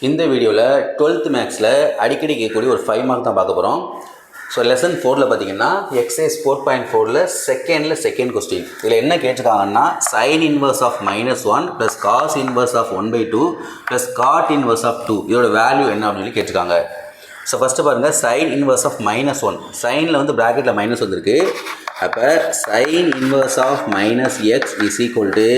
இந்த வீடியோவில் 12th மேக்ஸில் அடிக்கடி கேட்கக்கூடிய ஒரு 5 மார்க் தான் பார்க்க போகிறோம். ஸோ லெசன் 4ல் பார்த்தீங்கன்னா எக்ஸைஸ் 4.4ல் செகண்ட் கொஸ்டின். இதில் என்ன கேட்டிருக்காங்கன்னா sine inverse of -1 plus cos inverse of 1/2 plus cot inverse of 2 இதோட வேல்யூ என்ன அப்படின்னு சொல்லி கேட்டிருக்காங்க. ஸோ ஃபஸ்ட்டு பாருங்கள் சைன் இன்வர்ஸ் ஆஃப் -1. சைனில் வந்து ப்ராக்கெட்டில் மைனஸ் வந்திருக்கு. அப்போ sine inverse of -x is equal to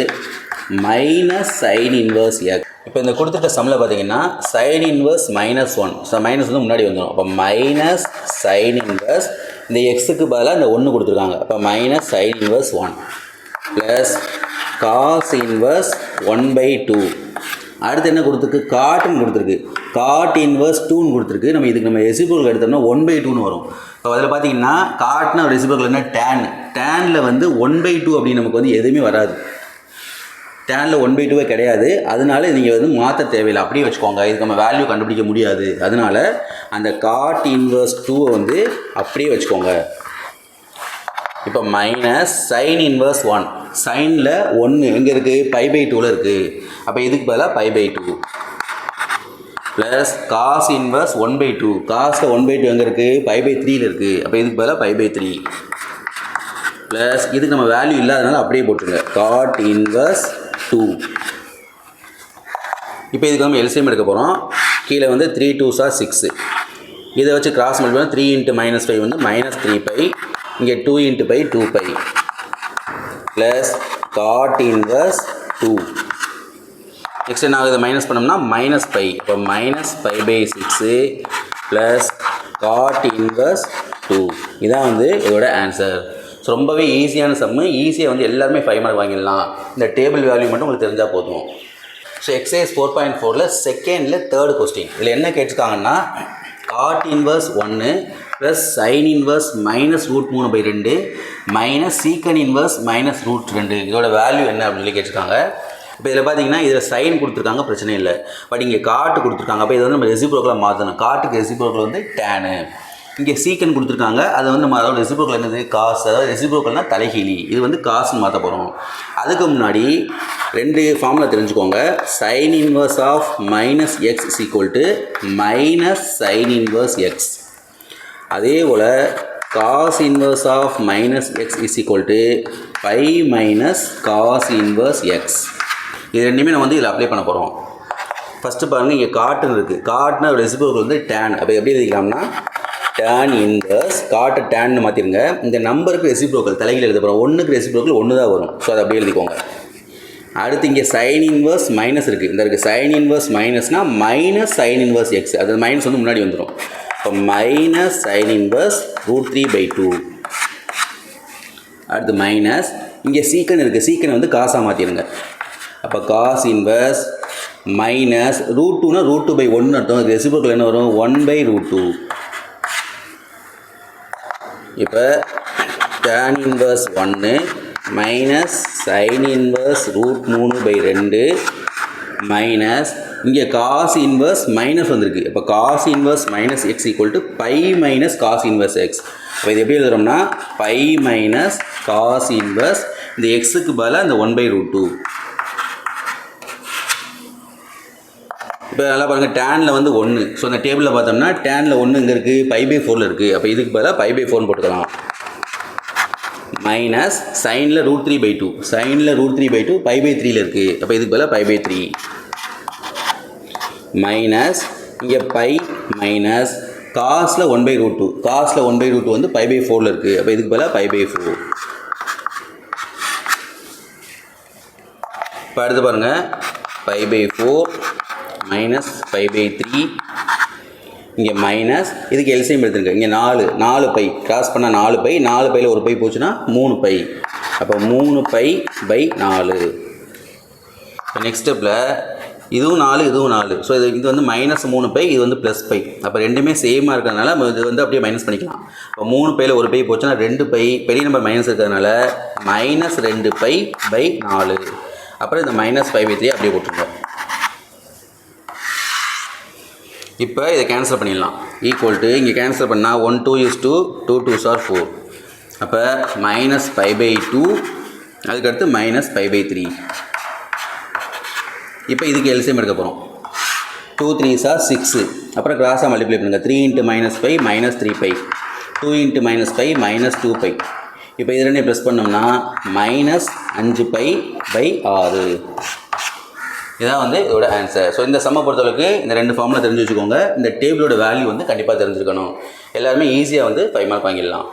minus sine inverse x. இப்போ இந்த கொடுத்துட்ட சம்மில் பார்த்தீங்கன்னா சைன் இன்வர்ஸ் -1. ஸோ மைனஸ் வந்து முன்னாடி வந்துடும். அப்போ மைனஸ் சைன் இன்வர்ஸ் இந்த எக்ஸுக்கு பதிலாக இந்த 1 கொடுத்துருக்காங்க. அப்போ minus sine inverse 1 plus cos inverse 1/2. அடுத்து என்ன கொடுத்துருக்கு? காட்டுன்னு கொடுத்துருக்கு. காட் இன்வர்ஸ் 2ன்னு கொடுத்துருக்கு. நம்ம ரெசிப்ரோக்கல் எடுத்தோம்னா 1/2ன்னு வரும். இப்போ அதில் பார்த்தீங்கன்னா காட்னா ரெசிப்ரோக்கல் என்ன? டேனில் வந்து 1/2 அப்படின்னு நமக்கு வந்து எதுவுமே வராது. டேனில் 1/2 கிடையாது. அதனால நீங்கள் வந்து மாற்ற தேவையில்லை, அப்படியே வச்சுக்கோங்க. இதுக்கு நம்ம வேல்யூ கண்டுபிடிக்க முடியாது. அதனால அந்த காட் இன்வர்ஸ் 2 வந்து அப்படியே வச்சுக்கோங்க. இப்போ மைனஸ் சைன் இன்வர்ஸ் 1. சைனில் 1 எங்கே இருக்குது? π/2ல் இருக்குது. அப்போ இதுக்கு பதிலாக π/2 ப்ளஸ் காஸ் இன்வர்ஸ் 1/2. காசில் 1/2 எங்கே இருக்குது? π/3ல் இருக்குது. அப்போ இதுக்கு பதிலாக π/3 ப்ளஸ் இதுக்கு நம்ம வேல்யூ இல்லாதனால அப்படியே போட்டுருங்க. God inverse 2. இப்போ இதுக்கு நம்ம எல்சிஎம் எடுக்க போகிறோம். கீழே வந்து 3 2s are 6. இதை வச்சு கிராஸ் மல்டிப்ளை 3 × -5 வந்து -3π. இங்கே 2 × π 2π ப்ளஸ் காட் இன்வர்ஸ் 2. நெக்ஸ்ட் நான் இதை மைனஸ் பண்ணோம்னா -π. இப்போ -π/6 ப்ளஸ் காட் இன்வர்ஸ் 2. இதான் வந்து இதோட ஆன்சர். ஸோ ரொம்பவே ஈஸியான சம்மு. ஈஸியாக வந்து எல்லாருமே 5 மார்க் வாங்கிடலாம். இந்த டேபிள் வேல்யூ மட்டும் உங்களுக்கு தெரிஞ்சால் போதும். ஸோ எக்ஸைஸ் 4.4ல் செகண்டில் தேர்ட் கொஸ்டின். இதில் என்ன கேட்டிருக்காங்கன்னா cot inverse 1 plus sine inverse -√3/2 minus secant inverse -√2 இதோட வேல்யூ என்ன அப்படின்னு சொல்லி கேட்டிருக்காங்க. இப்போ இதில் பார்த்தீங்கன்னா இதில் சைன் கொடுத்துருக்காங்க, பிரச்சனை இல்லை. பட் இங்கே காட்டு கொடுத்துருக்காங்க. அப்போ இதை வந்து நம்ம ரெசிப்ரோக்கலாக மாற்றணும். காட்டுக்கு ரெசிப்ரோக்கல் வந்து டேனு. இங்கே சீக்கன் கொடுத்துருக்காங்க. அது வந்து நம்ம அதோட ரெசிப்ரோக்கல் என்னது? காசு. அதாவது ரெசிப்ரோக்கல்னால் தலைகீழி. இது வந்து காசுன்னு மாற்ற போகிறோம். அதுக்கு முன்னாடி 2 ஃபார்முலா தெரிஞ்சுக்கோங்க. Sine inverse of -x is equal to minus sine inverse x. அதே போல் cos inverse of -x is equal to π minus cos inverse x. இது ரெண்டுமே நம்ம வந்து இதில் அப்ளை பண்ண போகிறோம். ஃபஸ்ட்டு பாருங்கள், இங்கே காட்டுன்னு இருக்குது. காட்டுனா ரெசிப்ரோக்கல் வந்து டேன். அப்போ எப்படி எழுதிக்கலாம்னா tan இன்வர்ஸ் காட்டு டேன்னு மாற்றிடுங்க. இந்த நம்பருக்கு ரெசிப்ரோக்கல் தலைகீழ் எழுத போகிறோம். 1க்கு ரெசிப்ரோக்கல் 1 தான் வரும். ஸோ அதை அப்படியே எழுதிக்கோங்க. அடுத்து இங்கே சைன் இன்வர்ஸ் மைனஸ் இருக்குது. இந்த இருக்குது சைன் இன்வர்ஸ் மைனஸ்னால் மைனஸ் சைன் இன்வர்ஸ் x. அது மைனஸ் வந்து முன்னாடி வந்துடும். இப்போ மைனஸ் சைன் இன்வர்ஸ் √3/2. அடுத்து மைனஸ் இங்கே சீக்கன் இருக்குது. சீக்கன் வந்து காசாக மாற்றிடுங்க. அப்போ காஸ் இன்வர்ஸ் மைனஸ் √2னா √2/1 அர்த்தம். ரெசிப்ரோக்கல் என்ன வரும்? 1/√2. இப்போ tan inverse 1 minus sine inverse √3/2 minus இங்கே காஸ் இன்வர்ஸ் மைனஸ் வந்திருக்கு. இப்போ cos inverse -x equal to π minus cos inverse x. இப்போ இது எப்படி எழுதுறோம்னா π மைனஸ் காஸ் இன்வர்ஸ் இந்த எக்ஸுக்கு பதிலாக இந்த 1/√2. இப்போ நல்லா பாருங்கள், டேனில் வந்து 1. ஸோ அந்த டேபிளில் பார்த்தோம்னா டேனில் 1 இங்கே இருக்குது, π/4ல் இருக்குது. அப்போ இதுக்கு பதிலாக π/4 போட்டுக்கலாம். மைனஸ் சைனில் √3/2. சைனில் √3/2 π/3ல் இருக்குது. அப்போ இதுக்கு பதிலாக π/3 மைனஸ் இங்கே π மைனஸ் காசில் 1/√2. காசில் 1/√2 வந்து π/4ல் இருக்குது. அப்போ இதுக்கு பதிலாக π/4. இப்போ அடுத்து பாருங்கள், π/4 மைனஸ் π/3 இங்கே மைனஸ் இதுக்கு எல்சிஎம் எடுத்துருங்க. இங்கே 4 பை கிராஸ் பண்ணால் 4 பை 4 பையில் ஒரு பை போச்சுன்னா 3 பை. அப்போ 3π/4. இப்போ நெக்ஸ்ட் ஸ்டெப்பில் இதுவும் 4 இதுவும் 4. ஸோ இது வந்து -3π, இது வந்து +π. அப்போ ரெண்டுமே சேமாக இருக்கிறதுனால நம்ம இது வந்து அப்படியே மைனஸ் பண்ணிக்கலாம். இப்போ 3 பையில் ஒரு பை போச்சுன்னா 2 பை, பெரிய நம்பர் மைனஸ் இருக்கிறதுனால -2π/4. அப்புறம் இந்த -π/3 அப்படியே போட்டுருங்க. இப்போ இதை கேன்சல் பண்ணிடலாம். ஈக்குவல் டு இங்கே கேன்சல் பண்ணால் 1 2 is 2 2 2s are 4. அப்போ -π/2 அதுக்கடுத்து -π/3. இப்போ இதுக்கு எல்சிஎம் எடுக்க போகிறோம். 2 3s are 6. அப்புறம் கிராஸாக மல்டிப்ளை பண்ணுங்கள். 3 இன்ட்டு -5 -3π, 2 இன்ட்டு -5 -2π. இப்போ இது ரெண்டையும் ப்ளஸ் பண்ணோம்னா -5π/6. இதான் வந்து இதோட ஆன்சர். ஸோ இந்த சம்மை பொறுத்தளவுக்கு இந்த 2 ஃபார்முலா தெரிஞ்சு வச்சுக்கோங்க. இந்த டேபிளோட வேல்யூ வந்து கண்டிப்பாக தெரிஞ்சுக்கணும். எல்லாருமே ஈஸியாக வந்து 5 மார்க் வாங்கிடலாம்.